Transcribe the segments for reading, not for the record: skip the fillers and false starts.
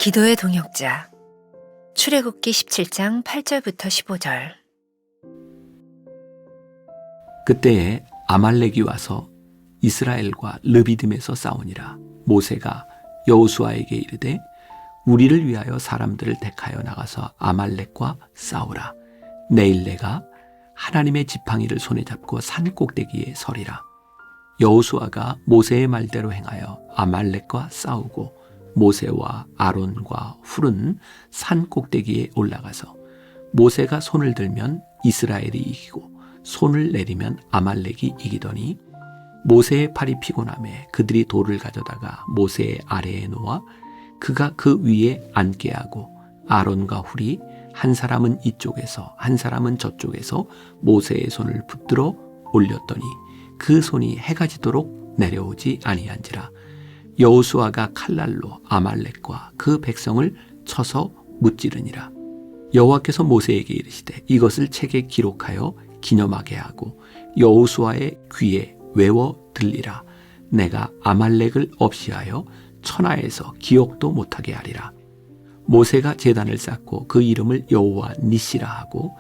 기도의 동역자. 출애굽기 17장 8절부터 15절. 그때에 아말렉이 와서 이스라엘과 르비딤에서 싸우니라. 모세가 여호수아에게 이르되 우리를 위하여 사람들을 택하여 나가서 아말렉과 싸우라. 내일 내가 하나님의 지팡이를 손에 잡고 산 꼭대기에 서리라. 여호수아가 모세의 말대로 행하여 아말렉과 싸우고 모세와 아론과 훌은 산 꼭대기에 올라가서 모세가 손을 들면 이스라엘이 이기고 손을 내리면 아말렉이 이기더니 모세의 팔이 피곤하매 그들이 돌을 가져다가 모세의 아래에 놓아 그가 그 위에 앉게 하고 아론과 훌이 한 사람은 이쪽에서 한 사람은 저쪽에서 모세의 손을 붙들어 올렸더니 그 손이 해가 지도록 내려오지 아니한지라. 여호수아가 칼날로 아말렉과 그 백성을 쳐서 무찌르니라. 여호와께서 모세에게 이르시되 이것을 책에 기록하여 기념하게 하고 여호수아의 귀에 외워 들리라. 내가 아말렉을 없이하여 천하에서 기억도 못하게 하리라. 모세가 제단을 쌓고 그 이름을 여호와 니시라 하고.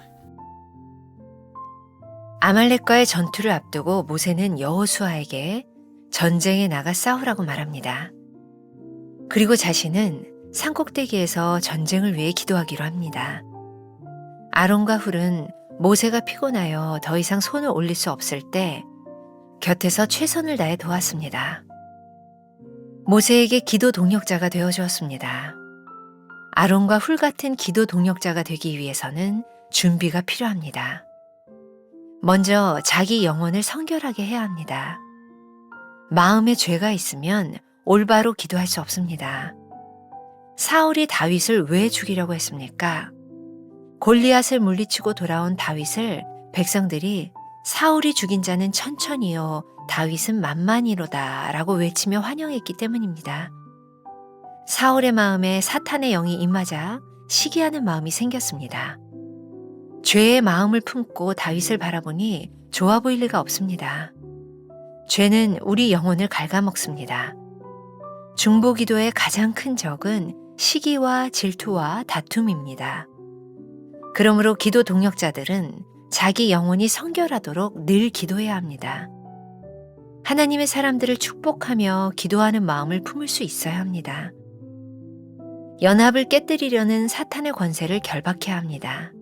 아말렉과의 전투를 앞두고 모세는 여호수아에게 전쟁에 나가 싸우라고 말합니다. 그리고 자신은 산꼭대기에서 전쟁을 위해 기도하기로 합니다. 아론과 훌은 모세가 피곤하여 더 이상 손을 올릴 수 없을 때 곁에서 최선을 다해 도왔습니다. 모세에게 기도 동역자가 되어주었습니다. 아론과 훌 같은 기도 동역자가 되기 위해서는 준비가 필요합니다. 먼저 자기 영혼을 성결하게 해야 합니다. 마음에 죄가 있으면 올바로 기도할 수 없습니다. 사울이 다윗을 왜 죽이려고 했습니까? 골리앗을 물리치고 돌아온 다윗을 백성들이 사울이 죽인 자는 천천히요, 다윗은 만만히로다 라고 외치며 환영했기 때문입니다. 사울의 마음에 사탄의 영이 임하자 시기하는 마음이 생겼습니다. 죄의 마음을 품고 다윗을 바라보니 좋아 보일 리가 없습니다. 죄는 우리 영혼을 갉아먹습니다. 중보기도의 가장 큰 적은 시기와 질투와 다툼입니다. 그러므로 기도 동역자들은 자기 영혼이 성결하도록 늘 기도해야 합니다. 하나님의 사람들을 축복하며 기도하는 마음을 품을 수 있어야 합니다. 연합을 깨뜨리려는 사탄의 권세를 결박해야 합니다.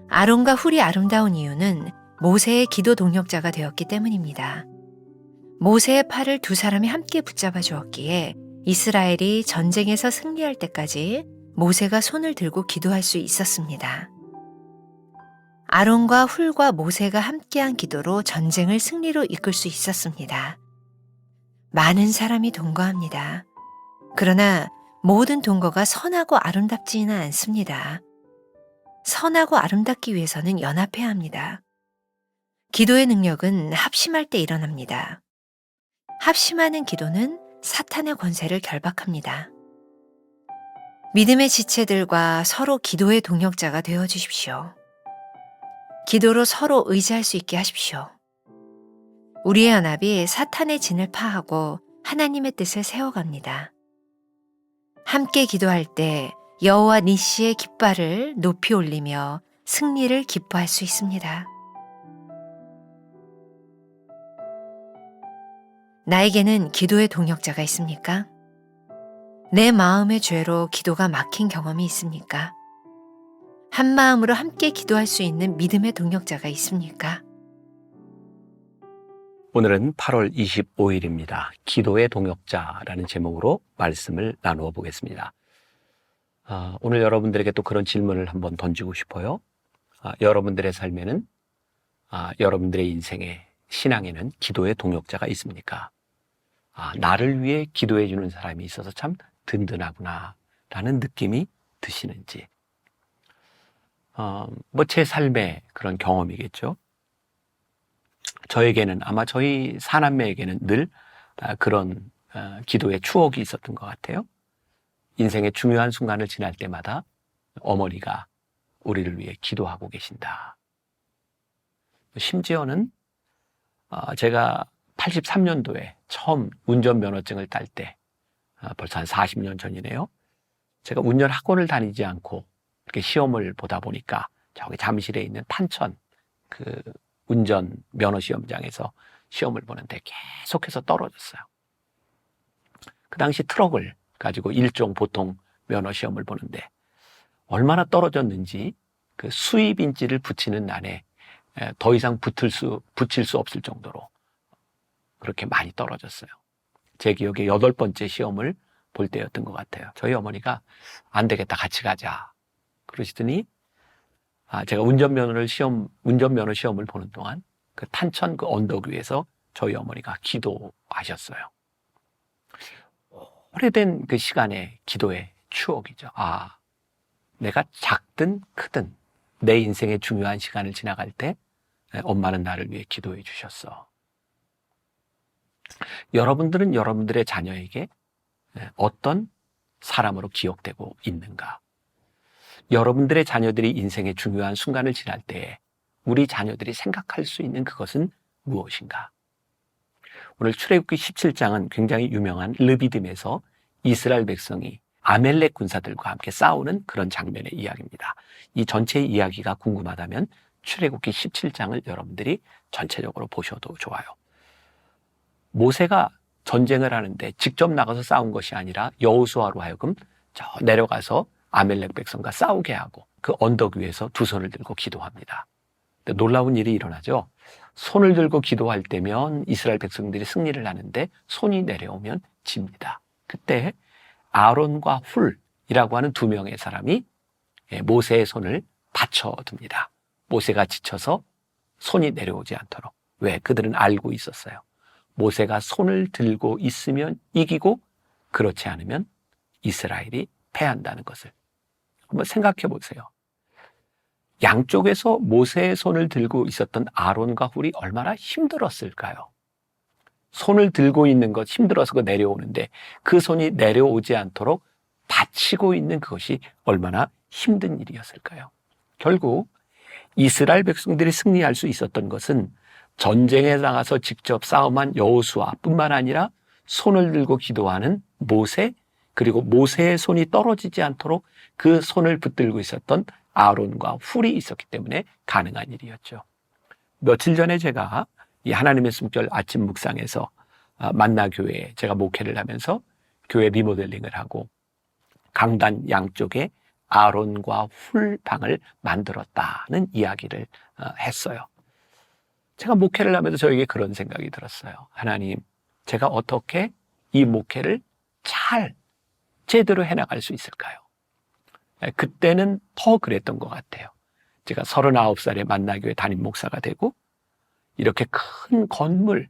아론과 훌이 아름다운 이유는 모세의 기도 동역자가 되었기 때문입니다. 모세의 팔을 두 사람이 함께 붙잡아 주었기에 이스라엘이 전쟁에서 승리할 때까지 모세가 손을 들고 기도할 수 있었습니다. 아론과 훌과 모세가 함께한 기도로 전쟁을 승리로 이끌 수 있었습니다. 많은 사람이 동거합니다. 그러나 모든 동거가 선하고 아름답지는 않습니다. 선하고 아름답기 위해서는 연합해야 합니다. 기도의 능력은 합심할 때 일어납니다. 합심하는 기도는 사탄의 권세를 결박합니다. 믿음의 지체들과 서로 기도의 동역자가 되어 주십시오. 기도로 서로 의지할 수 있게 하십시오. 우리의 연합이 사탄의 진을 파하고 하나님의 뜻을 세워갑니다. 함께 기도할 때 여호와 니시의 깃발을 높이 올리며 승리를 기뻐할 수 있습니다. 나에게는 기도의 동역자가 있습니까? 내 마음의 죄로 기도가 막힌 경험이 있습니까? 한 마음으로 함께 기도할 수 있는 믿음의 동역자가 있습니까? 오늘은 8월 25일입니다. 기도의 동역자라는 제목으로 말씀을 나누어 보겠습니다. 오늘 여러분들에게 또 그런 질문을 한번 던지고 싶어요. 여러분들의 삶에는, 여러분들의 인생에, 신앙에는 기도의 동역자가 있습니까? 나를 위해 기도해 주는 사람이 있어서 참 든든하구나 라는 느낌이 드시는지. 제 삶의 그런 경험이겠죠. 저에게는, 아마 저희 사남매에게는 늘 그런 기도의 추억이 있었던 것 같아요. 인생의 중요한 순간을 지날 때마다 어머니가 우리를 위해 기도하고 계신다. 심지어는 제가 83년도에 처음 운전면허증을 딸 때, 벌써 한 40년 전이네요. 제가 운전 학원을 다니지 않고 이렇게 시험을 보다 보니까 저기 잠실에 있는 탄천 그 운전 면허 시험장에서 시험을 보는데 계속해서 떨어졌어요. 그 당시 트럭을 가지고 일종 보통 면허 시험을 보는데 얼마나 떨어졌는지 그 수입 인지를 붙이는 날에 더 이상 붙일 수 없을 정도로 그렇게 많이 떨어졌어요. 제 기억에 8번째 시험을 볼 때였던 것 같아요. 저희 어머니가 안 되겠다, 같이 가자 그러시더니 제가 운전면허 시험을 보는 동안 그 탄천 그 언덕 위에서 저희 어머니가 기도하셨어요. 오래된 그 시간의 기도의 추억이죠. 내가 작든 크든 내 인생의 중요한 시간을 지나갈 때 엄마는 나를 위해 기도해 주셨어. 여러분들은 여러분들의 자녀에게 어떤 사람으로 기억되고 있는가? 여러분들의 자녀들이 인생의 중요한 순간을 지날 때에 우리 자녀들이 생각할 수 있는 그것은 무엇인가? 오늘 출애굽기 17장은 굉장히 유명한 르비딤에서 이스라엘 백성이 아멜렉 군사들과 함께 싸우는 그런 장면의 이야기입니다. 이 전체의 이야기가 궁금하다면 출애굽기 17장을 여러분들이 전체적으로 보셔도 좋아요. 모세가 전쟁을 하는데 직접 나가서 싸운 것이 아니라 여호수아로 하여금 저 내려가서 아멜렉 백성과 싸우게 하고 그 언덕 위에서 두 손을 들고 기도합니다. 놀라운 일이 일어나죠. 손을 들고 기도할 때면 이스라엘 백성들이 승리를 하는데 손이 내려오면 집니다. 그때 아론과 훌이라고 하는 두 명의 사람이 모세의 손을 받쳐둡니다. 모세가 지쳐서 손이 내려오지 않도록. 왜? 그들은 알고 있었어요. 모세가 손을 들고 있으면 이기고 그렇지 않으면 이스라엘이 패한다는 것을. 한번 생각해 보세요. 양쪽에서 모세의 손을 들고 있었던 아론과 훌이 얼마나 힘들었을까요? 손을 들고 있는 것 힘들어서 그 내려오는데 그 손이 내려오지 않도록 받치고 있는 그것이 얼마나 힘든 일이었을까요? 결국 이스라엘 백성들이 승리할 수 있었던 것은 전쟁에 나가서 직접 싸움한 여호수아뿐만 아니라 손을 들고 기도하는 모세, 그리고 모세의 손이 떨어지지 않도록 그 손을 붙들고 있었던 아론과 훌이 있었기 때문에 가능한 일이었죠. 며칠 전에 제가 이 하나님의 숨결 아침 묵상에서 만나교회에 제가 목회를 하면서 교회 리모델링을 하고 강단 양쪽에 아론과 훌 방을 만들었다는 이야기를 했어요. 제가 목회를 하면서 저에게 그런 생각이 들었어요. 하나님, 제가 어떻게 이 목회를 잘 제대로 해나갈 수 있을까요? 그때는 더 그랬던 것 같아요. 제가 39살에 만나교회 담임 목사가 되고 이렇게 큰 건물,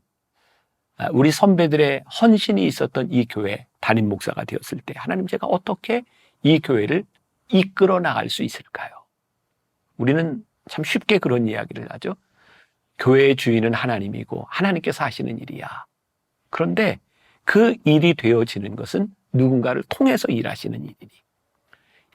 우리 선배들의 헌신이 있었던 이 교회 담임 목사가 되었을 때 하나님, 제가 어떻게 이 교회를 이끌어 나갈 수 있을까요? 우리는 참 쉽게 그런 이야기를 하죠. 교회의 주인은 하나님이고 하나님께서 하시는 일이야. 그런데 그 일이 되어지는 것은 누군가를 통해서 일하시는 일이니.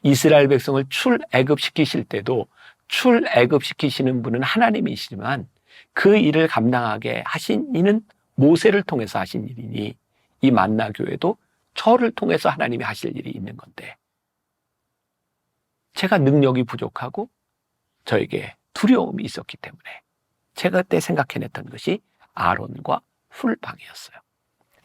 이스라엘 백성을 출애굽시키실 때도 출애굽시키시는 분은 하나님이시지만 그 일을 감당하게 하신 이는 모세를 통해서 하신 일이니 이 만나교회도 저를 통해서 하나님이 하실 일이 있는 건데 제가 능력이 부족하고 저에게 두려움이 있었기 때문에 제가 그때 생각해냈던 것이 아론과 훌방이었어요.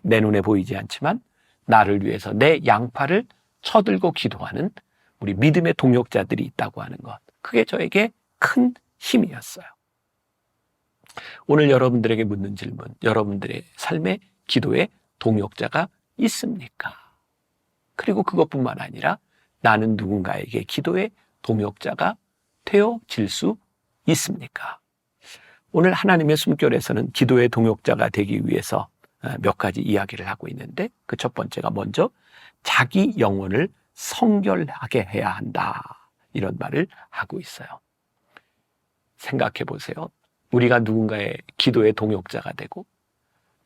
내 눈에 보이지 않지만 나를 위해서 내 양팔을 쳐들고 기도하는 우리 믿음의 동역자들이 있다고 하는 것. 그게 저에게 큰 힘이었어요. 오늘 여러분들에게 묻는 질문, 여러분들의 삶의 기도에 동역자가 있습니까? 그리고 그것뿐만 아니라 나는 누군가에게 기도의 동역자가 되어질 수 있습니까? 오늘 하나님의 숨결에서는 기도의 동역자가 되기 위해서 몇 가지 이야기를 하고 있는데 그 첫 번째가 먼저 자기 영혼을 성결하게 해야 한다. 이런 말을 하고 있어요. 생각해 보세요. 우리가 누군가의 기도의 동역자가 되고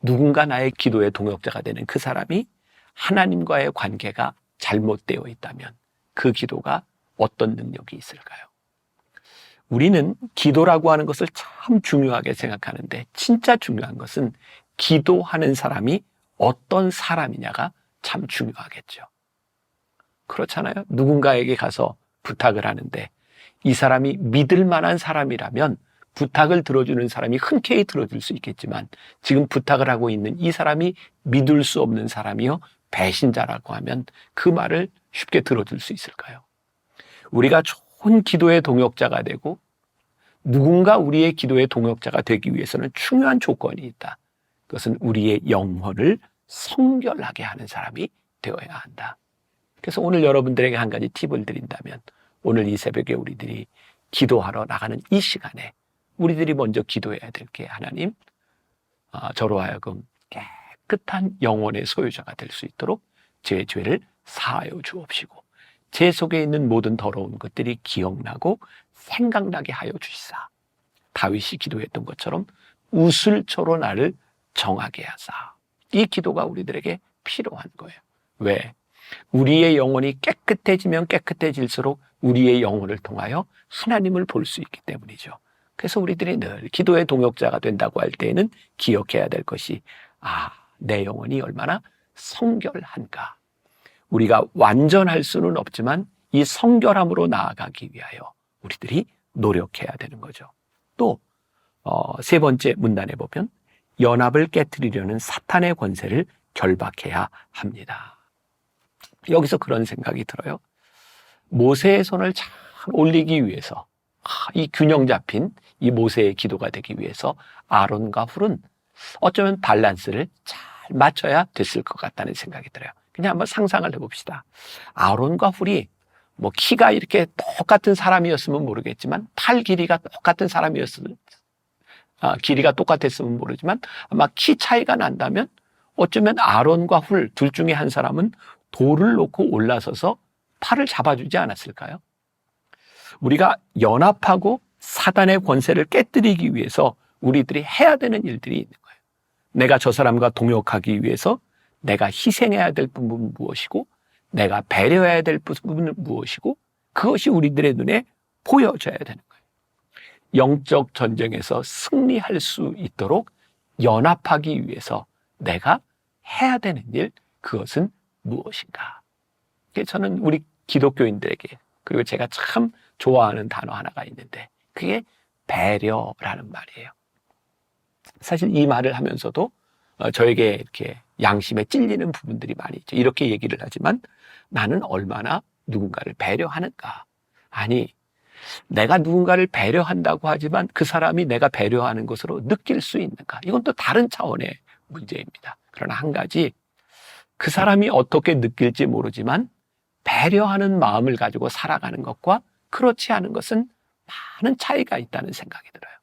누군가 나의 기도의 동역자가 되는 그 사람이 하나님과의 관계가 잘못되어 있다면 그 기도가 어떤 능력이 있을까요? 우리는 기도라고 하는 것을 참 중요하게 생각하는데 진짜 중요한 것은 기도하는 사람이 어떤 사람이냐가 참 중요하겠죠. 그렇잖아요. 누군가에게 가서 부탁을 하는데 이 사람이 믿을 만한 사람이라면 부탁을 들어주는 사람이 흔쾌히 들어줄 수 있겠지만 지금 부탁을 하고 있는 이 사람이 믿을 수 없는 사람이요 배신자라고 하면 그 말을 쉽게 들어줄 수 있을까요? 우리가 좋은 기도의 동역자가 되고 누군가 우리의 기도의 동역자가 되기 위해서는 중요한 조건이 있다. 그것은 우리의 영혼을 성결하게 하는 사람이 되어야 한다. 그래서 오늘 여러분들에게 한 가지 팁을 드린다면 오늘 이 새벽에 우리들이 기도하러 나가는 이 시간에 우리들이 먼저 기도해야 될 게 하나님, 저로 하여금 깨끗한 영혼의 소유자가 될 수 있도록 제 죄를 사하여 주옵시고 제 속에 있는 모든 더러운 것들이 기억나고 생각나게 하여 주시사. 다윗이 기도했던 것처럼 우슬초로 나를 정하게 하사. 이 기도가 우리들에게 필요한 거예요. 왜? 우리의 영혼이 깨끗해지면 깨끗해질수록 우리의 영혼을 통하여 하나님을 볼 수 있기 때문이죠. 그래서 우리들이 늘 기도의 동역자가 된다고 할 때에는 기억해야 될 것이 내 영혼이 얼마나 성결한가. 우리가 완전할 수는 없지만 이 성결함으로 나아가기 위하여 우리들이 노력해야 되는 거죠. 또 세 번째 문단에 보면 연합을 깨트리려는 사탄의 권세를 결박해야 합니다. 여기서 그런 생각이 들어요. 모세의 손을 잘 올리기 위해서 이 균형 잡힌 이 모세의 기도가 되기 위해서 아론과 훌은 어쩌면 밸런스를 잘 맞춰야 됐을 것 같다는 생각이 들어요. 그냥 한번 상상을 해봅시다. 아론과 훌이 뭐 키가 이렇게 똑같은 사람이었으면 모르겠지만 팔 길이가 똑같은 사람이었으면 길이가 똑같았으면 모르지만 아마 키 차이가 난다면 어쩌면 아론과 훌 둘 중에 한 사람은 돌을 놓고 올라서서 팔을 잡아주지 않았을까요? 우리가 연합하고 사단의 권세를 깨뜨리기 위해서 우리들이 해야 되는 일들이 있는 거예요. 내가 저 사람과 동역하기 위해서 내가 희생해야 될 부분은 무엇이고 내가 배려해야 될 부분은 무엇이고 그것이 우리들의 눈에 보여져야 되는 거예요. 영적 전쟁에서 승리할 수 있도록 연합하기 위해서 내가 해야 되는 일, 그것은 무엇인가? 저는 우리 기독교인들에게 그리고 제가 참 좋아하는 단어 하나가 있는데 그게 배려라는 말이에요. 사실 이 말을 하면서도 저에게 이렇게 양심에 찔리는 부분들이 많이 있죠. 이렇게 얘기를 하지만 나는 얼마나 누군가를 배려하는가? 아니, 내가 누군가를 배려한다고 하지만 그 사람이 내가 배려하는 것으로 느낄 수 있는가? 이건 또 다른 차원의 문제입니다. 그러나 한 가지, 그 사람이 어떻게 느낄지 모르지만 배려하는 마음을 가지고 살아가는 것과 그렇지 않은 것은 많은 차이가 있다는 생각이 들어요.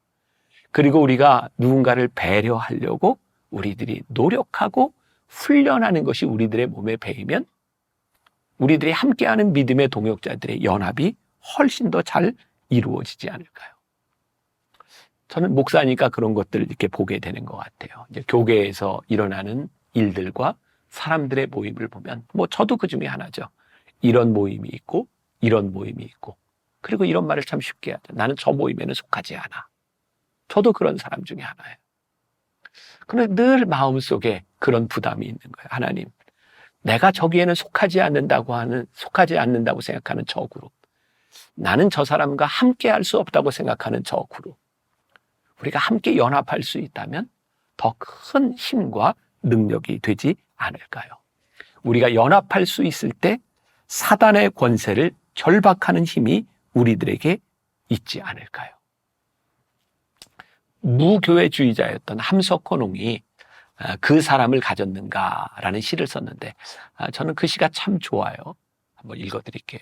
그리고 우리가 누군가를 배려하려고 우리들이 노력하고 훈련하는 것이 우리들의 몸에 배이면 우리들이 함께하는 믿음의 동역자들의 연합이 훨씬 더 잘 이루어지지 않을까요? 저는 목사니까 그런 것들을 이렇게 보게 되는 것 같아요. 이제 교계에서 일어나는 일들과 사람들의 모임을 보면 저도 그 중에 하나죠. 이런 모임이 있고 이런 모임이 있고 그리고 이런 말을 참 쉽게 하죠. 나는 저 모임에는 속하지 않아. 저도 그런 사람 중에 하나예요. 그런데 늘 마음속에 그런 부담이 있는 거예요. 하나님, 내가 저기에는 속하지 않는다고 생각하는 저 그룹. 나는 저 사람과 함께 할 수 없다고 생각하는 저 그룹. 우리가 함께 연합할 수 있다면 더 큰 힘과 능력이 되지 않을까요? 우리가 연합할 수 있을 때 사단의 권세를 결박하는 힘이 우리들에게 있지 않을까요? 무교회주의자였던 함석헌웅이 그 사람을 가졌는가라는 시를 썼는데 저는 그 시가 참 좋아요. 한번 읽어드릴게요.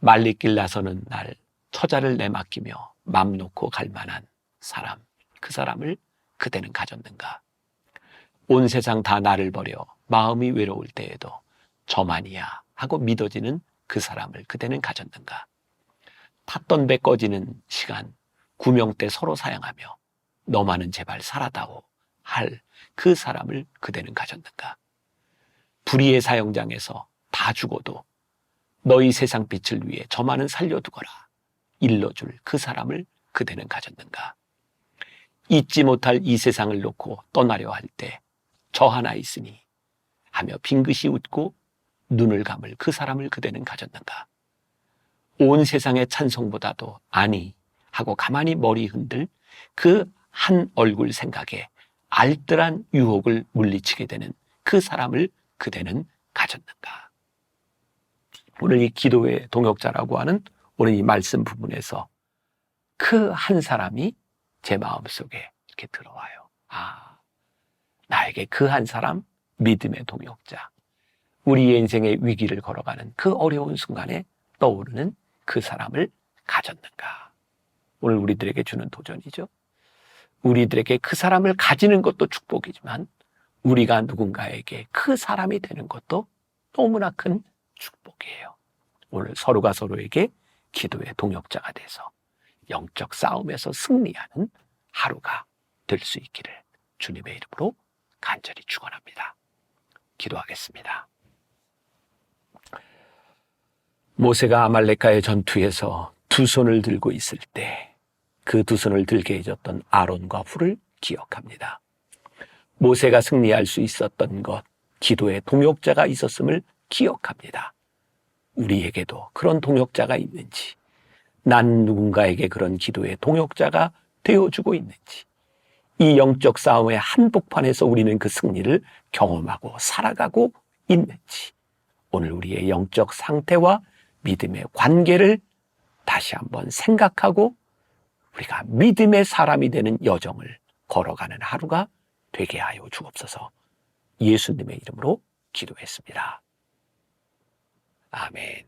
말리길 나서는 날 처자를 내맡기며 맘 놓고 갈 만한 사람, 그 사람을 그대는 가졌는가? 온 세상 다 나를 버려 마음이 외로울 때에도 저만이야 하고 믿어지는 그 사람을 그대는 가졌는가? 탔던 배 꺼지는 시간 구명대 서로 사양하며 너만은 제발 살아다오 할 그 사람을 그대는 가졌는가? 불의의 사형장에서 다 죽어도 너희 세상 빛을 위해 저만은 살려두거라. 일러줄 그 사람을 그대는 가졌는가? 잊지 못할 이 세상을 놓고 떠나려 할 때 저 하나 있으니 하며 빙긋이 웃고 눈을 감을 그 사람을 그대는 가졌는가? 온 세상의 찬송보다도 아니 하고 가만히 머리 흔들 그 한 얼굴 생각에 알뜰한 유혹을 물리치게 되는 그 사람을 그대는 가졌는가? 오늘 이 기도의 동역자라고 하는 오늘 이 말씀 부분에서 그 한 사람이 제 마음속에 이렇게 들어와요. 나에게 그 한 사람, 믿음의 동역자, 우리의 인생의 위기를 걸어가는 그 어려운 순간에 떠오르는 그 사람을 가졌는가? 오늘 우리들에게 주는 도전이죠. 우리들에게 그 사람을 가지는 것도 축복이지만 우리가 누군가에게 그 사람이 되는 것도 너무나 큰 축복이에요. 오늘 서로가 서로에게 기도의 동역자가 돼서 영적 싸움에서 승리하는 하루가 될 수 있기를 주님의 이름으로 간절히 축원합니다. 기도하겠습니다. 모세가 아말렉과의 전투에서 두 손을 들고 있을 때 그 두 손을 들게 해줬던 아론과 훌을 기억합니다. 모세가 승리할 수 있었던 것, 기도의 동역자가 있었음을 기억합니다. 우리에게도 그런 동역자가 있는지, 난 누군가에게 그런 기도의 동역자가 되어주고 있는지, 이 영적 싸움의 한복판에서 우리는 그 승리를 경험하고 살아가고 있는지, 오늘 우리의 영적 상태와 믿음의 관계를 다시 한번 생각하고 우리가 믿음의 사람이 되는 여정을 걸어가는 하루가 되게 하여 주옵소서. 예수님의 이름으로 기도했습니다. 아멘.